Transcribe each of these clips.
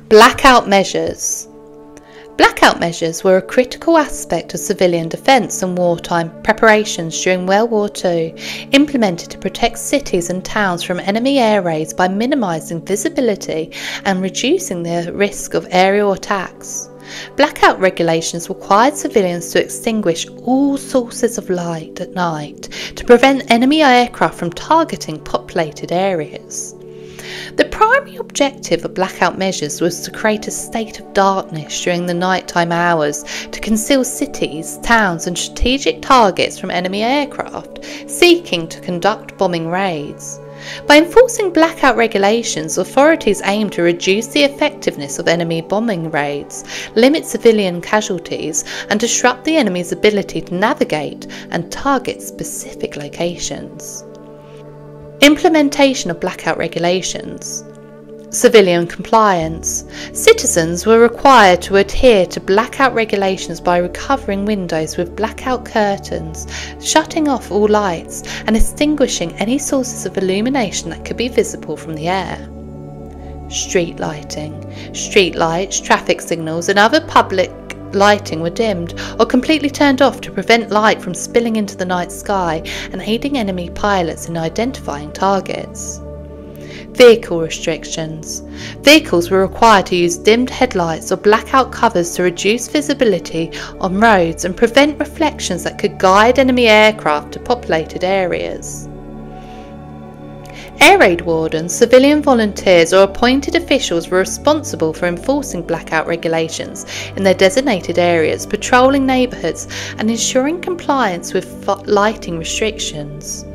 Blackout measures. Blackout measures were a critical aspect of civilian defence and wartime preparations during World War II, implemented to protect cities and towns from enemy air raids by minimising visibility and reducing the risk of aerial attacks. Blackout regulations required civilians to extinguish all sources of light at night to prevent enemy aircraft from targeting populated areas. The primary objective of blackout measures was to create a state of darkness during the nighttime hours to conceal cities, towns and strategic targets from enemy aircraft seeking to conduct bombing raids. By enforcing blackout regulations, authorities aimed to reduce the effectiveness of enemy bombing raids, limit civilian casualties and disrupt the enemy's ability to navigate and target specific locations. Implementation of blackout regulations. Civilian compliance. Citizens were required to adhere to blackout regulations by recovering windows with blackout curtains, shutting off all lights and extinguishing any sources of illumination that could be visible from the air. Street lighting. Street lights, traffic signals and other public lighting were dimmed or completely turned off to prevent light from spilling into the night sky and aiding enemy pilots in identifying targets. Vehicle restrictions. Vehicles were required to use dimmed headlights or blackout covers to reduce visibility on roads and prevent reflections that could guide enemy aircraft to populated areas. Air raid wardens, civilian volunteers or appointed officials were responsible for enforcing blackout regulations in their designated areas, patrolling neighbourhoods and ensuring compliance with lighting restrictions.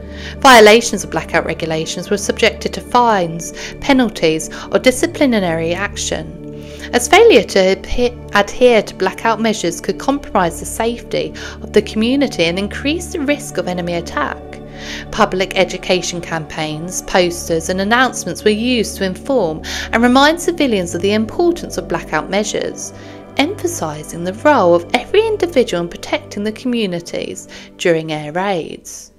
Violations of blackout regulations were subjected to fines, penalties or disciplinary action, as failure to adhere to blackout measures could compromise the safety of the community and increase the risk of enemy attack. Public education campaigns, posters and announcements were used to inform and remind civilians of the importance of blackout measures, emphasising the role of every individual in protecting the communities during air raids.